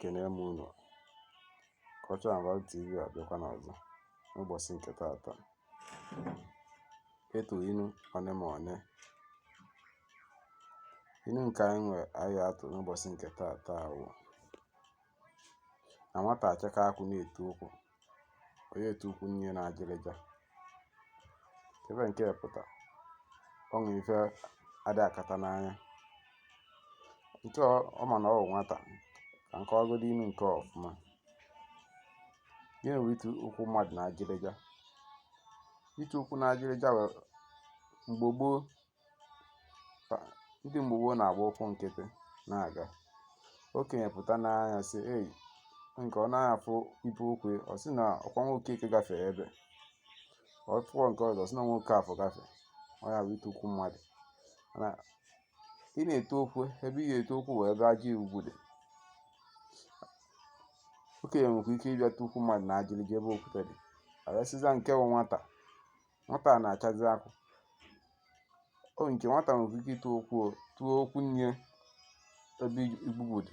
ekene m unu. Culture and Value TV abịakwana ọzọ n'ụbọchị nke taata. Etu inu one ma one. Inu nke anyị atụ n'ụbọchị nke taata wụ na nwata achaka akwụ na-etu ụkwụ, onye etu ụkwụ nne na ajịrịja. Ebe nke pụta ọṅụ ife adị akata n'anya. Nke ọ ma na ọ bụ nwata ka nke ọgụdị inu nke ọfụma. Gịnị bụ itu ụkwụ mmadụ na ajịrịja? Itu ụkwụ na ajịrịja wee mgbe gboo, ndị mgbe gboo na-agba ụkwụ nkịtị na-aga. Okenye pụta n'anya sị, "Ei, nke ọ na-afụ ibu ụkwụ, ọ sị na ọkwa nwoke ike gafee ebe. Ọ fụọ nke ọzọ, ọ sị na nwoke afọ gafee." Ọ ya bụ itu ụkwụ mmadụ. Mana ị na-eto okwu ebe ị ga-eto okwu wee ebe ajị ugwu dị. Okenye nwekwa ike ịbịata ụkwụ mmadụ na ajịrịja ebe okwute dị. Arịasịza nke bụ nwata. Nwata a na-achazi akwụ. O nke nwata nwekwa ike ịtụ okwu nne ebe igbugbu dị.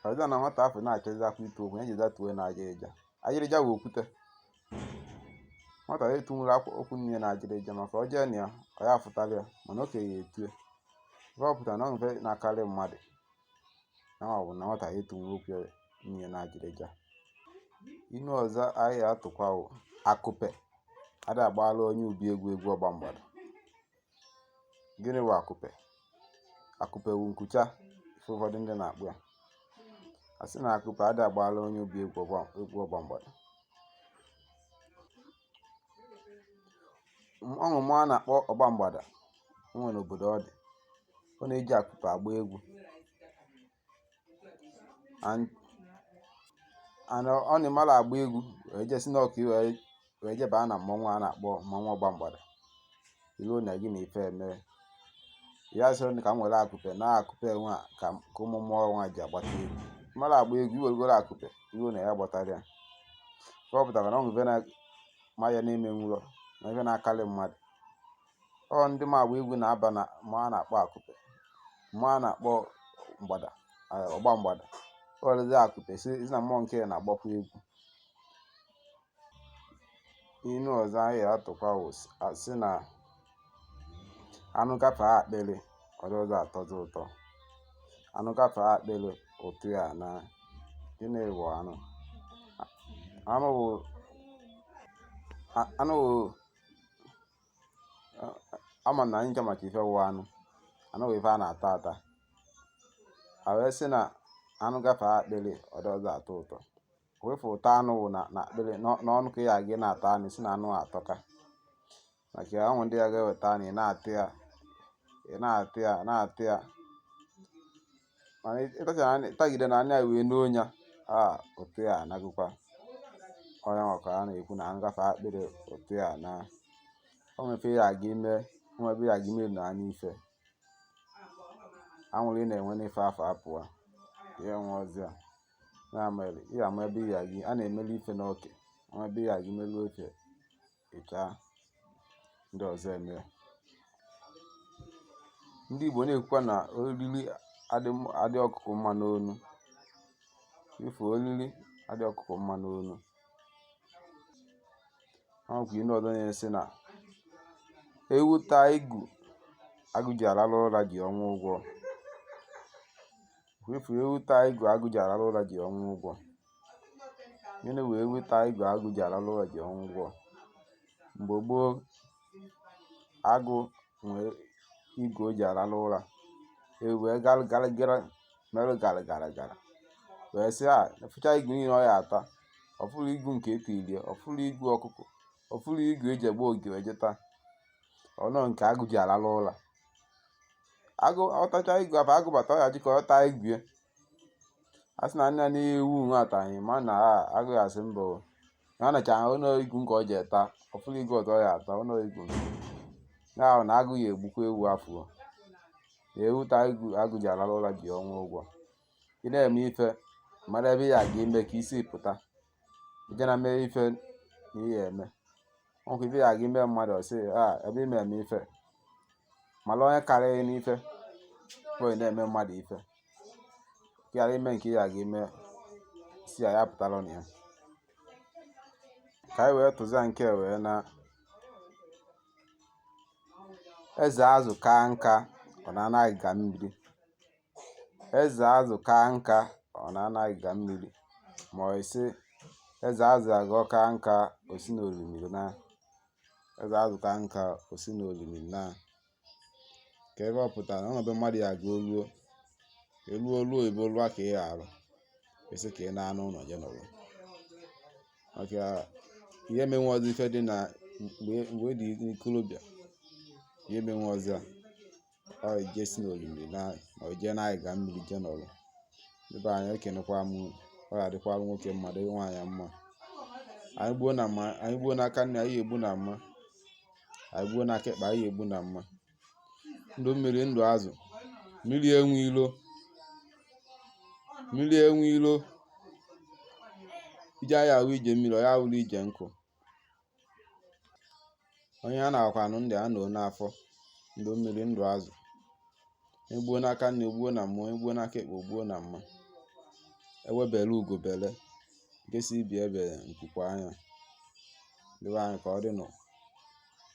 Arịa na nwata afọ na-achazi akwụ ịtụ okwu, ya ji datuo na ajịrịja. Ajịrịja bụ okwute. Nwata ya etunwuru okwu nne na ajịrịja maka ọ jee na ya, ọ ya afụtara ya, mana okenye etue. Ebe ọ pụtara na ọ mfe na-akarị mmadụ. Ya bụ na nwata ya etunwuru okwu nne na ajịrịja. Inu ọzọ anyị atụkwa wụ akụpe. Ada agbaala onye ubi egwu ọgba mgbada. Gịnị bụ akụpe? Akụpe wu nkucha ife ụfọdụ ndị na-akpụ ya. A sị na akụpe ada agbaala onye ubi egwu ọgba mgbada. Ọṅụmụ a na-akpọ ọgba mgbada nwere n'obodo ọ dị. Ọ na-eji akụpe agba egwu. Ọ na-emala agba egwu wee jesi n'ọka wee jebaa na mmọnwụ a na-akpọ mmọnwụ ọgba mgbada. Iruo na gị na ife eme. Ya sịrị ka m were akụpe na akụpe nwa ka ụmụ mmụọ nwa ji agbata egwu. Mala agba egwu iwerugoro akụpe iruo na ya gbatara ya. Ka ọ pụtara na ọ nwere na maya na-eme nwụrọ na ife na-akarị mmadụ. Ọ ndị ma agba egwu na-aba na mmụọ a na-akpọ akụpe, mmụọ a na-akpọ mgbada, ọgba mgbada. Ọ werezi akụpe si na mmụọ nke ya na-agbakwa egwu. Inu ọzọ anyị atụkwa wụ sị na anụ gafee akpịrị ọdọ ọzọ atọzi ụtọ. Anụ gafee akpịrị ụtụ ya na. Gịnị bụ anụ? Anụ wụ ama na anyị ncha maka ife wụ anụ. Anụ wụ ife a na-ata ata. A wee sị na anụ gafee akpịrị ọdọ ọzọ atọ ụtọ. Wefu ụtọ anụ wụ na akpịrị n'ọnụ ka ya gị na-ata anụ si na anụ atọka. Maka ya ọnwụ ndị ya ga-eweta anụ ị na-atụ ya. Ị na-atụ ya. Mana ịtagide na anya wee n'onya, ụtụ ya anagụkwa. Onye ọka a na-ekwu na anụ gafee akpịrị ụtụ ya na. O nwefe ya aga ime, o nwebe ya aga ime na anya ife. Anwụrụ ị na-enwe n'ife afọ apụwa. Ihe nwe ọzọ ya. Ya mere, ị ama ebe ya gị, a na-emeli ife n'oke. O nwebe ya gị melu ofe ịcha ndị ọzọ eme. Ndị Igbo na-ekwukwa na oriri adị ọkụkọ mma n'onu. Ifu oriri adị ọkụkọ mma n'onu. Ọ bụ inu ọzọ na-esi na ewu taa igu, agụ ji arara ụra ji ọnwụ ụgwọ. Ifu ewu taa igu, agụ ji arara ụra ji ọnwụ ụgwọ. Gịnị bụ ewu taa igu, agụ ji arara ụra ji ọnwụ ụgwọ? Mgbe gboo, agụ nwere igu o ji arara ụra. Ewu wee merụ gara wee sị fụcha igu niile ọ ya ata. Ọ fụrụ igu nke etirie, ọ fụrụ igu ọkụkọ, ọ fụrụ igu eji egbu oge wee jeta. Ọ nọ nke agụ ji arara ụra. Agụ ọtacha igu afọ agụ bata ọ ya ji ka ọ taa igu ya. A sị na nne na-ewu nwe atanyị ma na agụ ya asị mba o. Ya nacha ọ nọ igu nke ọ ji eta, ọ fụrụ igu ọzọ ọ ya ata, ọ nọ igu nke. Ya bụ na agụ ya egbukwa ewu afọ. Na ewu taa igu, agụ ji arara ụra ji ọnwụ ụgwọ. Ị na-eme ife mara ebe ya ga ime ka isi pụta. Ije na mee ife na ihe eme. Ọ nwekwa ife ya ga ime mmadụ ọ sị ebe ime eme ife. Mara onye karịrị n'ife. Ọ na-eme mmadụ ife. ghara ime nke ya ga-eme si ya pụtara na ya. Ka anyị wee tụzia nke wee na eze azụ kaa nka ọ na-anaghịga mmiri. Eze azụ kaa nka ọ na-anaghịga mmiri, ma ọ sị eze azụ agọ kaa nka o si n'olimiri na. Eze azụ kaa nka o si n'olimiri na. Ka ebe ọ pụtara ọnọdụ mmadụ ya ga eluo oyibo lụa ka ị arụ esi ka ị na-anụ ụlọ je nọrọ. Maka ihe menwe ọzọ ife dị na mgbe dị n'ikolobịa, ihe menwe ọzọ ọ je si n'olimiri na ma ọ jee na-agịga mmiri je nọrọ. Ebe anyị ekenekwa m ọ ya dịkwara nwoke mma dị nwaanyị mma. Anyị gbuo n'aka nne anyị egbu na mma, anyị gbuo n'aka ekpe anyị egbu na mma. Ndụ mmiri ndụ azụ, mmiri enwe ilo, mmiri enwe ilo. Ije anyị ahụ ije mmiri ọ ya awụrụ ije nkụ. Onye a na-akwanụ ndị a nọ n'afọ. Ndụ mmiri ndụ azụ, egbuo n'aka nne egbuo na mma, egbuo n'aka ekpe gbuo na mma. Ewebere ugo bele, nke si ibi ebere nkwukwa anya. Dịbe anyị ka ọ dị nọ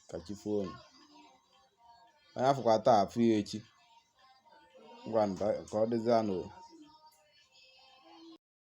ka chi foo unu. Onye afụkwa taa afụ ya echi. Ngwa ka ọ dịzịa nụ.